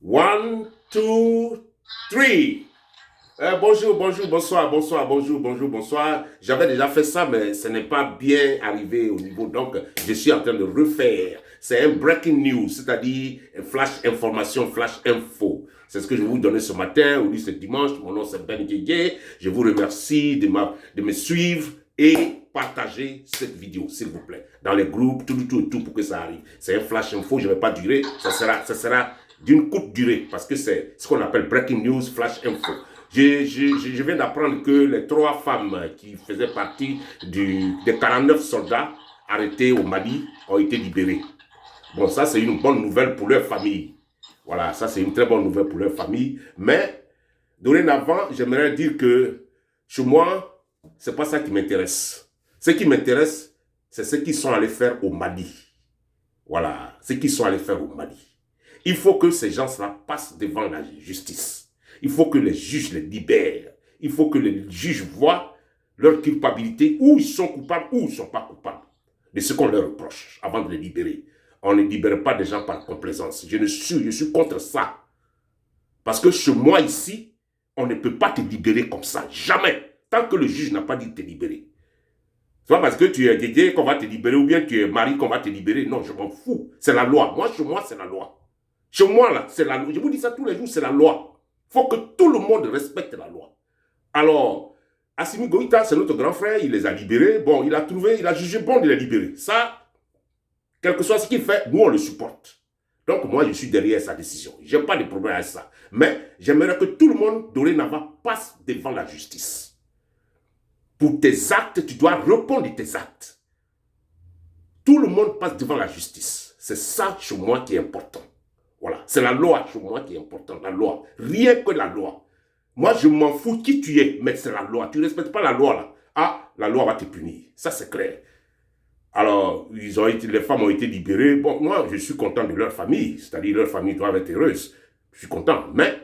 One, two, three. Bonjour, bonjour, bonsoir, bonsoir, bonjour, bonjour, bonsoir. J'avais déjà fait ça, mais ce n'est pas bien arrivé au niveau. Donc, je suis en train de refaire. C'est un breaking news, c'est-à-dire flash information, flash info. C'est ce que je vais vous donner ce matin. Aujourd'hui, c'est dimanche. Mon nom, c'est Ben Guégué. Je vous remercie de me suivre et partager cette vidéo, s'il vous plaît. Dans les groupes, tout pour que ça arrive. C'est un flash info, je ne vais pas durer. Ça sera d'une courte durée parce que c'est ce qu'on appelle breaking news, flash info. Je viens d'apprendre que les 3 femmes qui faisaient partie des 49 soldats arrêtés au Mali ont été libérées. Bon, ça, c'est une bonne nouvelle pour leur famille. Voilà, ça, c'est une très bonne nouvelle pour leur famille. Mais, dorénavant, j'aimerais dire que chez moi, c'est pas ça qui m'intéresse. Ce qui m'intéresse, c'est ce qu'ils sont allés faire au Mali. Voilà, ce qu'ils sont allés faire au Mali. Il faut que ces gens-là passent devant la justice. Il faut que les juges les libèrent. Il faut que les juges voient leur culpabilité, où ils sont coupables, où ils ne sont pas coupables, de ce qu'on leur reproche avant de les libérer. On ne libère pas des gens par complaisance. Je suis contre ça. Parce que chez moi ici, on ne peut pas te libérer comme ça. Jamais. Tant que le juge n'a pas dit de te libérer. C'est pas parce que tu es dédié qu'on va te libérer ou bien tu es mari qu'on va te libérer. Non, je m'en fous. C'est la loi. Moi, chez moi, c'est la loi. Chez moi, là, c'est la loi. Je vous dis ça tous les jours, c'est la loi. Il faut que tout le monde respecte la loi. Alors, Assimi Goïta, c'est notre grand frère, il les a libérés. Bon, il a jugé bon de les libérer. Ça, quel que soit ce qu'il fait, nous, on le supporte. Donc, moi, je suis derrière sa décision. Je n'ai pas de problème avec ça. Mais j'aimerais que tout le monde, dorénavant, passe devant la justice. Pour tes actes, tu dois répondre de tes actes. Tout le monde passe devant la justice. C'est ça, chez moi, qui est important. Voilà, c'est la loi chez moi qui est importante, la loi. Rien que la loi. Moi, je m'en fous qui tu es, mais c'est la loi. Tu ne respectes pas la loi, là. Ah, la loi va te punir. Ça, c'est clair. Alors, les femmes ont été libérées. Bon, moi, je suis content de leur famille. C'est-à-dire, leur famille doit être heureuse. Je suis content. Mais,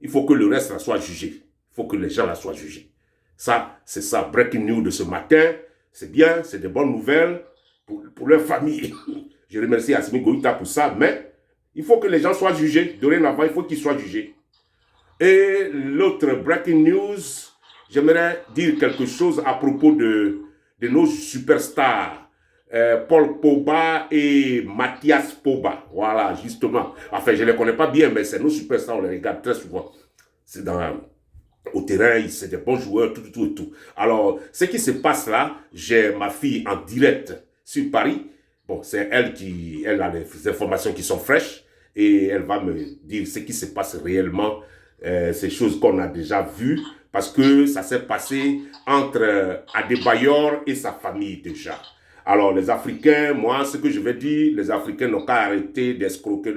il faut que le reste là, soit jugé. Il faut que les gens là soient jugés. Ça, c'est ça. Breaking news de ce matin. C'est bien, c'est de bonnes nouvelles pour leur famille. Je remercie Assimi Goïta pour ça, mais il faut que les gens soient jugés. Dorénavant, il faut qu'ils soient jugés. Et l'autre breaking news, j'aimerais dire quelque chose à propos de nos superstars. Paul Pogba et Mathias Pogba. Voilà, justement. Enfin, je ne les connais pas bien, mais c'est nos superstars, on les regarde très souvent. C'est au terrain, c'est des bons joueurs, tout. Alors, ce qui se passe là, j'ai ma fille en direct sur Paris. Bon, c'est elle a les informations qui sont fraîches et elle va me dire ce qui se passe réellement, ces choses qu'on a déjà vues, parce que ça s'est passé entre Adebayor et sa famille déjà. Alors, les Africains, moi, ce que je vais dire, les Africains n'ont qu'à arrêter d'escroquer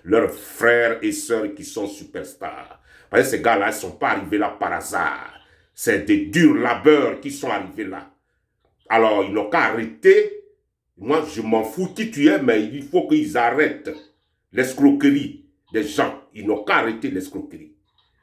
leurs frères et sœurs qui sont superstars. Parce que ces gars-là ne sont pas arrivés là par hasard. C'est des durs labeurs qui sont arrivés là. Alors, ils n'ont qu'à arrêter. Moi, je m'en fous qui tu es, mais il faut qu'ils arrêtent l'escroquerie des gens. Ils n'ont qu'à arrêter l'escroquerie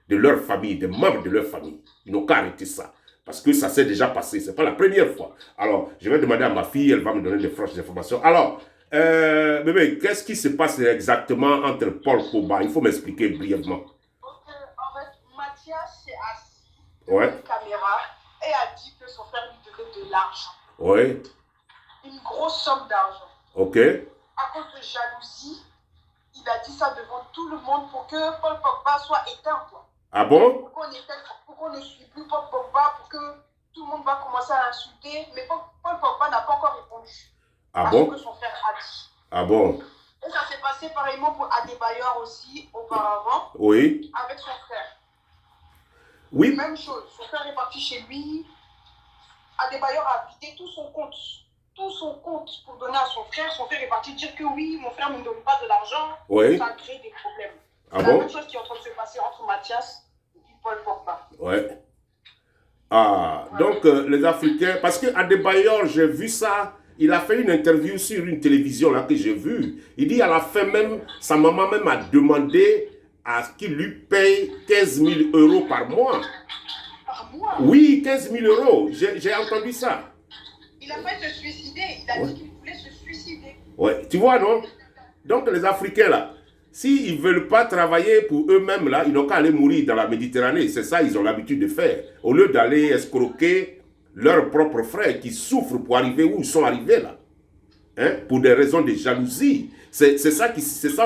de leur famille, des membres de leur famille. Ils n'ont qu'à arrêter ça. Parce que ça s'est déjà passé. Ce n'est pas la première fois. Alors, je vais demander à ma fille, elle va me donner des franches informations. Alors, bébé, qu'est-ce qui se passe exactement entre Paul Pogba? Il faut m'expliquer brièvement. Ok, en fait, Mathias s'est assis devant Ouais. une caméra et a dit que son frère lui devait de l'argent. Oui. Une grosse somme d'argent. Ok. À cause de jalousie, il a dit ça devant tout le monde pour que Paul Pogba soit éteint, quoi. Ah bon? Pour qu'on ne suive plus Paul Pogba, pour que tout le monde va commencer à l'insulter. Mais Paul Pogba n'a pas encore répondu Ah à bon? ce que son frère a dit. Ah bon? Et ça s'est passé pareillement pour Adebayor aussi, auparavant, Oui. avec son frère. Oui. Même chose, son frère est parti chez lui. Adebayor a vidé tout son compte pour donner à son frère. Son frère est parti dire que oui, mon frère ne me donne pas de l'argent. Oui. Ça crée des problèmes. Ah C'est bon? la même chose qui est en train de se passer entre Mathias et Paul Pogba. Ouais. Ah, ouais. Donc les Africains, parce que Adebayor, j'ai vu ça, il a fait une interview sur une télévision là que j'ai vu. Il dit à la fin même, sa maman même a demandé à ce qu'il lui paye 15 000 € par mois. Par mois? Oui, 15 000 €. J'ai entendu ça. Il a failli se suicider. Il a dit qu'il voulait se suicider. Ouais, tu vois, non? Donc les Africains là, S'ils ne veulent pas travailler pour eux-mêmes, là, ils n'ont qu'à aller mourir dans la Méditerranée. C'est ça ils ont l'habitude de faire. Au lieu d'aller escroquer leurs propres frères qui souffrent pour arriver où ils sont arrivés là. Hein, pour des raisons de jalousie. C'est ça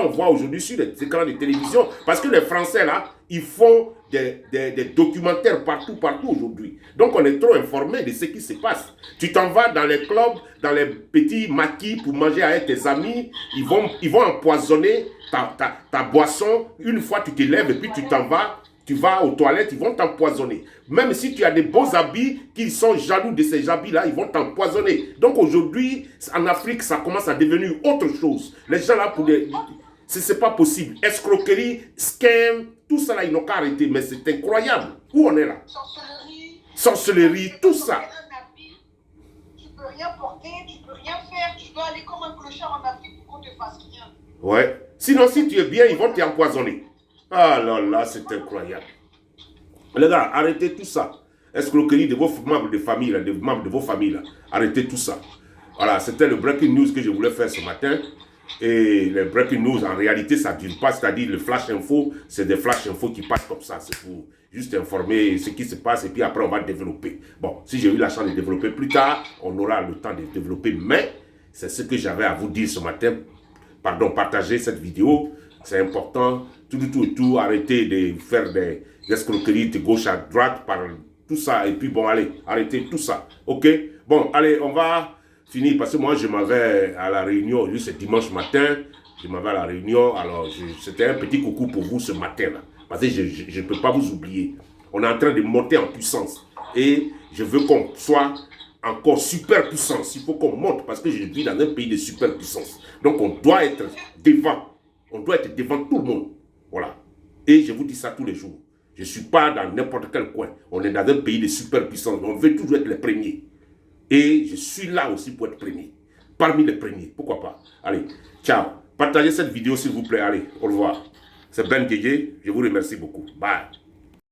on voit aujourd'hui sur les écrans de télévision. Parce que les Français là, ils font des documentaires partout aujourd'hui. Donc on est trop informé de ce qui se passe. Tu t'en vas dans les clubs, dans les petits maquis pour manger avec tes amis. Ils vont empoisonner ta boisson. Une fois tu te lèves et puis tu t'en vas. Tu vas aux toilettes, ils vont t'empoisonner. Même si tu as des beaux habits, qu'ils sont jaloux de ces habits-là, ils vont t'empoisonner. Donc aujourd'hui, en Afrique, ça commence à devenir autre chose. Les gens là, c'est pas possible. Escroquerie, scam, tout ça là, ils n'ont qu'à arrêter. Mais c'est incroyable. Où on est là? Sorcellerie, tout ça. Tu peux rien porter, tu peux rien faire. Tu dois aller comme un clochard en Afrique pour qu'on te fasse rien. Ouais. Sinon, si tu es bien, ils vont t'empoisonner. Ah là là, c'est incroyable. Les gars, arrêtez tout ça. Escroquerie de vos membres de famille, là, des membres de vos familles. Là. Arrêtez tout ça. Voilà, c'était le breaking news que je voulais faire ce matin. Et le breaking news, en réalité, ça ne dure pas. C'est-à-dire, le flash info, c'est des flash info qui passent comme ça. C'est pour juste informer ce qui se passe et puis après, on va développer. Bon, si j'ai eu la chance de développer plus tard, on aura le temps de développer. Mais c'est ce que j'avais à vous dire ce matin. Pardon, partagez cette vidéo. C'est important. Tout, arrêtez de faire des escroqueries de gauche à droite par tout ça. Et puis bon, allez, arrêtez tout ça. Ok? Bon, allez, on va finir parce que moi, je m'en vais à la réunion. Juste ce dimanche matin, je m'en vais à la réunion. Alors, c'était un petit coucou pour vous ce matin-là. Parce que je ne peux pas vous oublier. On est en train de monter en puissance. Et je veux qu'on soit encore super puissance. Il faut qu'on monte parce que je vis dans un pays de super puissance. Donc, on doit être devant. On doit être devant tout le monde. Voilà. Et je vous dis ça tous les jours. Je ne suis pas dans n'importe quel coin. On est dans un pays de superpuissance. On veut toujours être les premiers. Et je suis là aussi pour être premier. Parmi les premiers. Pourquoi pas? Allez, ciao. Partagez cette vidéo s'il vous plaît. Allez, au revoir. C'est Ben Guégué. Je vous remercie beaucoup. Bye.